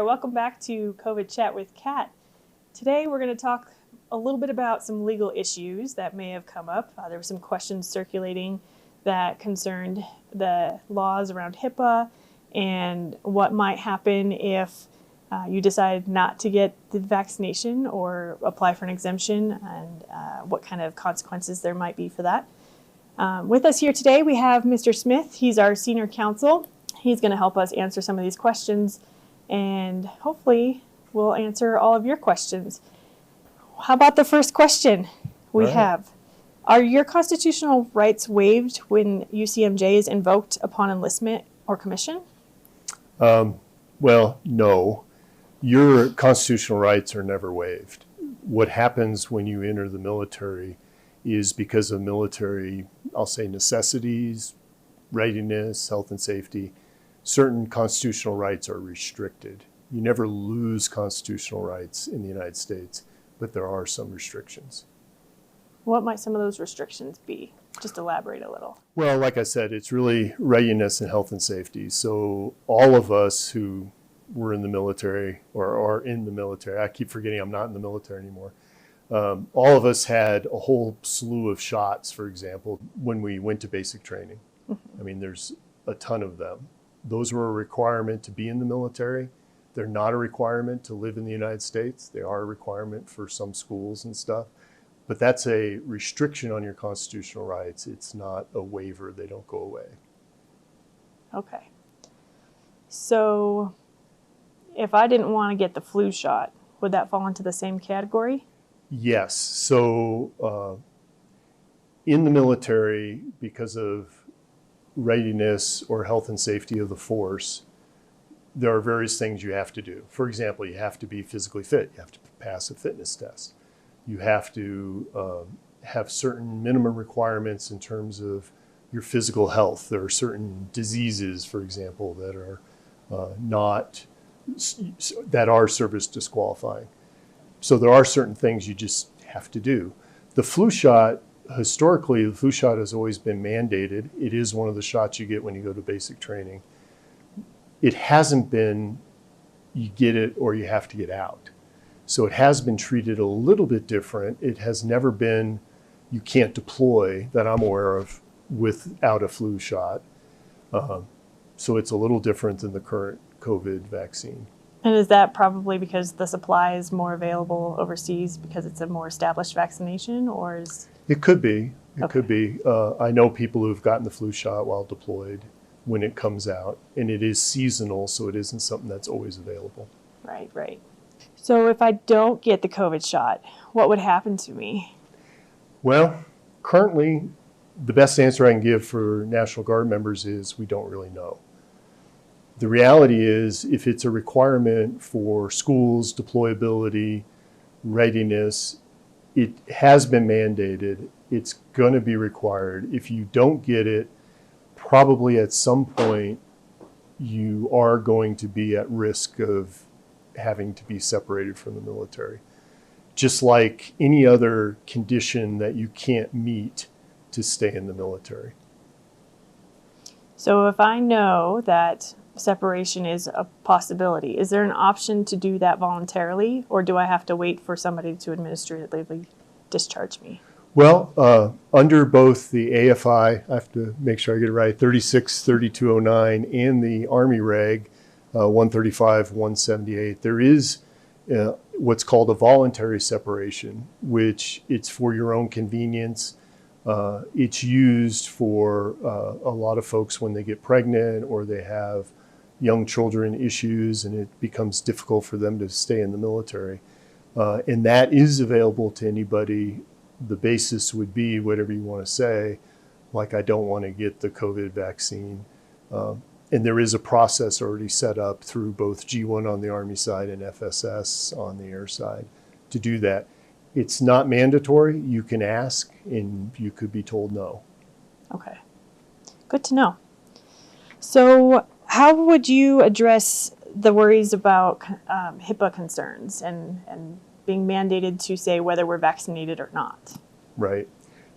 welcome back to COVID Chat with Kat. Today we're going to talk a little bit about some legal issues that may have come up. There were some questions circulating that concerned the laws around Hipaa and what might happen if you decide not to get the vaccination or apply for an exemption, and what kind of consequences there might be for that. With us here today we have Mr. Smith. He's our senior counsel. He's going to help us answer some of these questions, and hopefully we'll answer all of your questions. How about the first question we have? Are your constitutional rights waived when UCMJ is invoked upon enlistment or commission? Well, no. Your constitutional rights are never waived. What happens when you enter the military is because of military, I'll say, necessities, readiness, health and safety. Certain constitutional rights are restricted. You never lose constitutional rights in the United States, but there are some restrictions. What might some of those restrictions be? Just elaborate a little. Well, like I said, it's really readiness and health and safety. So all of us who were in the military or are in the military, I keep forgetting I'm not in the military anymore. All of us had a whole slew of shots, for example, when we went to basic training. I mean, there's a ton of them. Those were a requirement to be in the military. They're not a requirement to live in the United States. They are a requirement for some schools and stuff. But that's a restriction on your constitutional rights. It's not a waiver. They don't go away. Okay. So if I didn't want to get the flu shot, would that fall into the same category? Yes. So in the military, because of readiness or health and safety of the force, there are various things you have to do. For example, you have to be physically fit. You have to pass a fitness test. You have to have certain minimum requirements in terms of your physical health. There are certain diseases, for example, that are service disqualifying. So there are certain things you just have to do. The flu shot, historically, the flu shot has always been mandated. It is one of the shots you get when you go to basic training. It hasn't been you get it or you have to get out. So it has been treated a little bit different. It has never been you can't deploy that I'm aware of without a flu shot. So it's a little different than the current COVID vaccine. And is that probably because the supply is more available overseas because it's a more established vaccination, or is... It could be. It Okay. could be. I know people who've gotten the flu shot while deployed when it comes out, and it is seasonal, so it isn't something that's always available. Right, right. So if I don't get the COVID shot, what would happen to me? Well, currently, the best answer I can give for National Guard members is we don't really know. The reality is, if it's a requirement for schools, deployability, readiness, it has been mandated. It's going to be required. If you don't get it, probably at some point you are going to be at risk of having to be separated from the military. Just like any other condition that you can't meet to stay in the military. So if I know that separation is a possibility, is there an option to do that voluntarily, or do I have to wait for somebody to administratively discharge me? Well, under both the AFI, I have to make sure I get it right, 363209, and the Army Reg 135-178, there is what's called a voluntary separation, which it's for your own convenience. It's used for a lot of folks when they get pregnant or they have young children issues and it becomes difficult for them to stay in the military. And that is available to anybody. The basis would be whatever you want to say, like I don't want to get the COVID vaccine. And there is a process already set up through both G1 on the Army side and FSS on the air side to do that. It's not mandatory. You can ask and you could be told no. Okay, good to know. So how would you address the worries about Hipaa concerns and being mandated to say whether we're vaccinated or not? Right.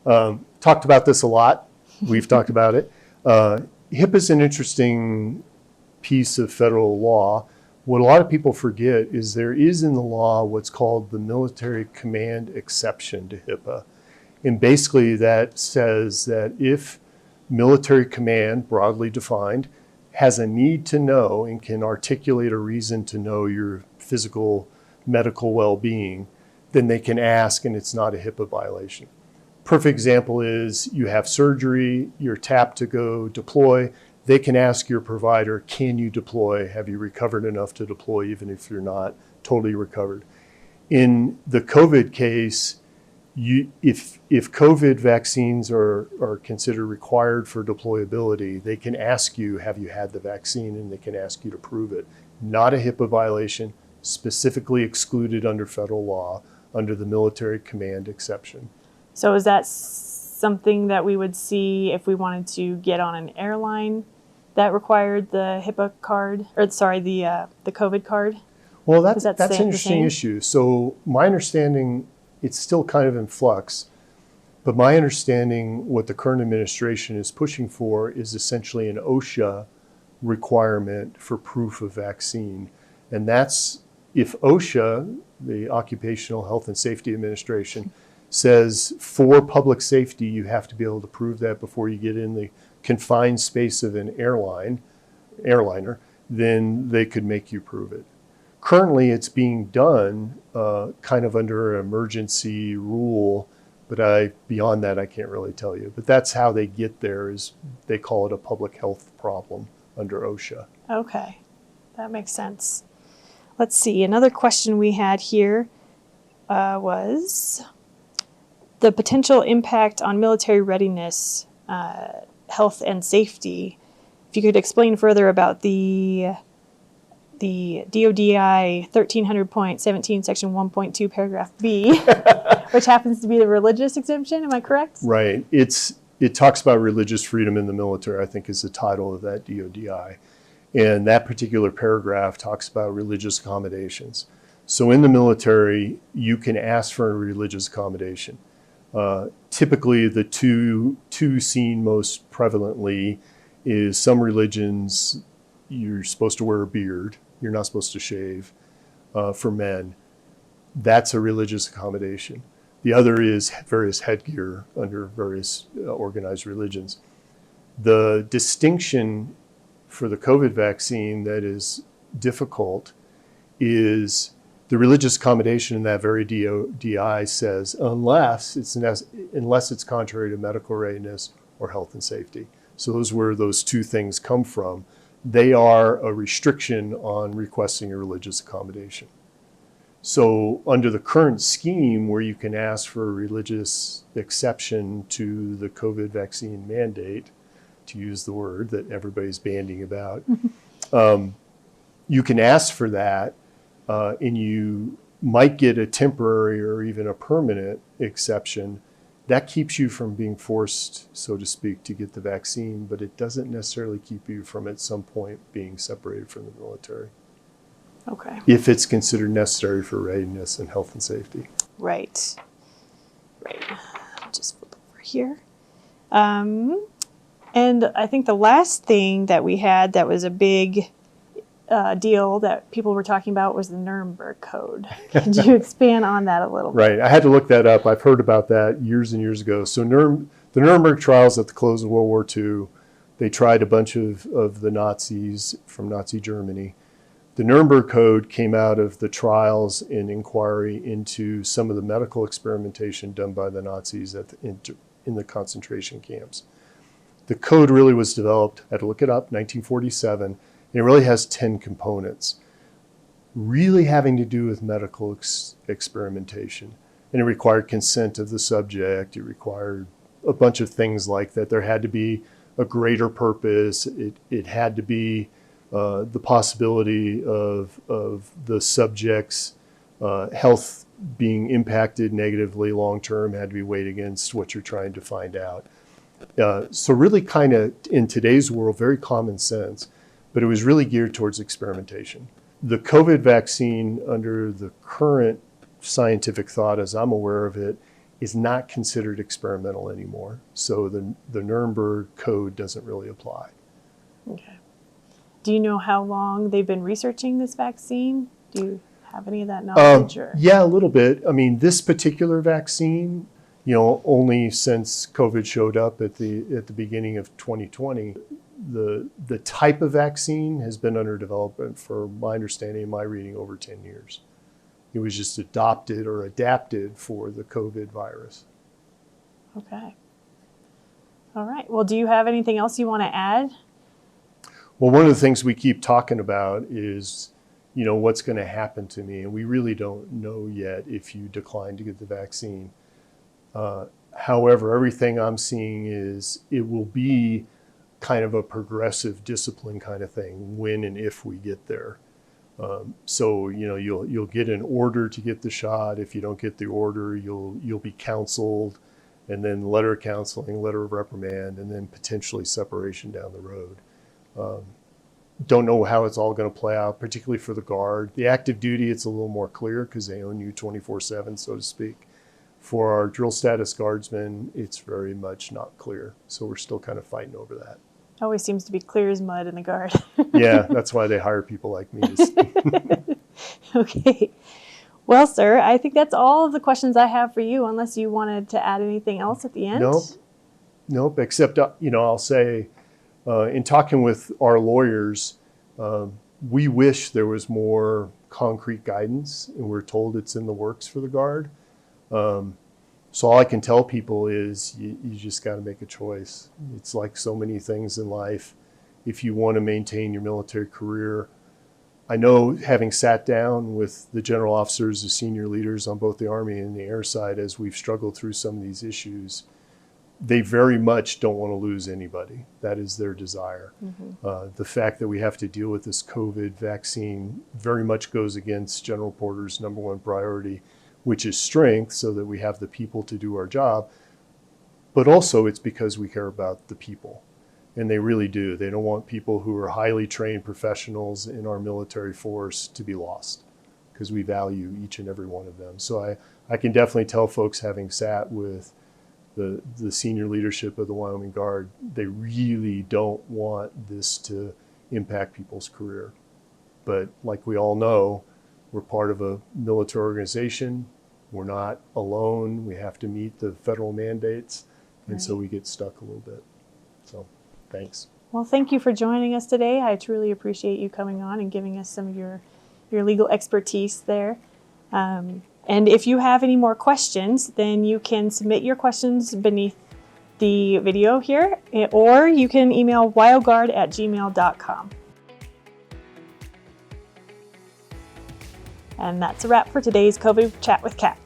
Talked about this a lot. We've talked about it. HIPAA is an interesting piece of federal law, What a lot of people forget is there is in the law what's called the military command exception to Hipaa. And basically that says that if military command, broadly defined, has a need to know and can articulate a reason to know your physical, medical well-being, then they can ask and it's not a Hipaa violation. Perfect example is you have surgery, you're tapped to go deploy. They can ask your provider, can you deploy? Have you recovered enough to deploy even if you're not totally recovered? In the COVID case, if COVID vaccines are considered required for deployability, they can ask you, have you had the vaccine? And they can ask you to prove it. Not a Hipaa violation, specifically excluded under federal law, under the military command exception. So is that something that we would see if we wanted to get on an airline that required the Hipaa card, or sorry, the COVID card? Well, that's an interesting issue. So my understanding, it's still kind of in flux, but my understanding what the current administration is pushing for is essentially an Osha requirement for proof of vaccine. And that's if Osha, the Occupational Health and Safety Administration, says for public safety, you have to be able to prove that before you get in the confined space of an airliner, then they could make you prove it. Currently, it's being done kind of under an emergency rule, but beyond that, I can't really tell you. But that's how they get there, is they call it a public health problem under OSHA. Okay, that makes sense. Let's see, another question we had here was the potential impact on military readiness, health and safety. If you could explain further about the DODI 1300.17 section 1.2 paragraph B, which happens to be the religious exemption. Am I correct? Right. It talks about religious freedom in the military, I think is the title of that DODI. And that particular paragraph talks about religious accommodations. So in the military, you can ask for a religious accommodation. Typically, the two seen most prevalently is some religions, you're supposed to wear a beard. You're not supposed to shave for men. That's a religious accommodation. The other is various headgear under various organized religions. The distinction for the COVID vaccine that is difficult is the religious accommodation in that very DI says, unless it's contrary to medical readiness or health and safety. So those where those two things come from. They are a restriction on requesting a religious accommodation. So under the current scheme where you can ask for a religious exception to the COVID vaccine mandate, to use the word that everybody's bandying about, you can ask for that and you might get a temporary or even a permanent exception. That keeps you from being forced, so to speak, to get the vaccine, but it doesn't necessarily keep you from at some point being separated from the military. Okay. If it's considered necessary for readiness and health and safety. Right. I'll just flip over here. And I think the last thing that we had that was a big deal that people were talking about was the Nuremberg Code. Could you expand on that a little bit? Right. I had to look that up. I've heard about that years and years ago. So the Nuremberg trials at the close of World War II, they tried a bunch of the Nazis from Nazi Germany. The Nuremberg Code came out of the trials and inquiry into some of the medical experimentation done by the Nazis in the concentration camps. The code really was developed, I had to look it up, 1947. It really has 10 components, really having to do with medical experimentation. And it required consent of the subject. It required a bunch of things like that. There had to be a greater purpose. It had to be the possibility of the subject's health being impacted negatively long-term, had to be weighed against what you're trying to find out. So really kind of, in today's world, very common sense. But it was really geared towards experimentation. The COVID vaccine, under the current scientific thought, as I'm aware of it, is not considered experimental anymore. So the Nuremberg Code doesn't really apply. Okay. Do you know how long they've been researching this vaccine? Do you have any of that knowledge? Yeah, a little bit. I mean, this particular vaccine, only since COVID showed up at the beginning of 2020, the type of vaccine has been under development for my understanding and my reading over 10 years. It was just adopted or adapted for the COVID virus. Okay. All right. Well, do you have anything else you want to add? Well, one of the things we keep talking about is, what's going to happen to me. And we really don't know yet if you decline to get the vaccine. However, everything I'm seeing is it will be kind of a progressive discipline kind of thing when and if we get there. So you'll get an order to get the shot. If you don't get the order, you'll be counseled, and then letter of counseling, letter of reprimand, and then potentially separation down the road. Don't know how it's all going to play out, particularly for the Guard. The active duty, it's a little more clear because they own you 24/7, so to speak. For our drill status guardsmen, it's very much not clear. So we're still kind of fighting over that. Always seems to be clear as mud in the Guard. Yeah, that's why they hire people like me. Okay. Well, sir, I think that's all of the questions I have for you, unless you wanted to add anything else at the end. Nope. Except, I'll say, in talking with our lawyers, we wish there was more concrete guidance, and we're told it's in the works for the Guard. So all I can tell people is you just got to make a choice. It's like so many things in life. If you want to maintain your military career, I know, having sat down with the general officers, the senior leaders on both the Army and the air side, as we've struggled through some of these issues, they very much don't want to lose anybody. That is their desire. Mm-hmm. The fact that we have to deal with this COVID vaccine very much goes against General Porter's number one priority, which is strength, so that we have the people to do our job. But also it's because we care about the people. And they really do. They don't want people who are highly trained professionals in our military force to be lost, because we value each and every one of them. So I can definitely tell folks, having sat with the senior leadership of the Wyoming Guard, they really don't want this to impact people's career. But like we all know, we're part of a military organization. We're not alone. We have to meet the federal mandates. And so we get stuck a little bit. So thanks. Well, thank you for joining us today. I truly appreciate you coming on and giving us some of your legal expertise there. And if you have any more questions, then you can submit your questions beneath the video here, or you can email wyoguard@gmail.com. And that's a wrap for today's COVID Chat with Kat.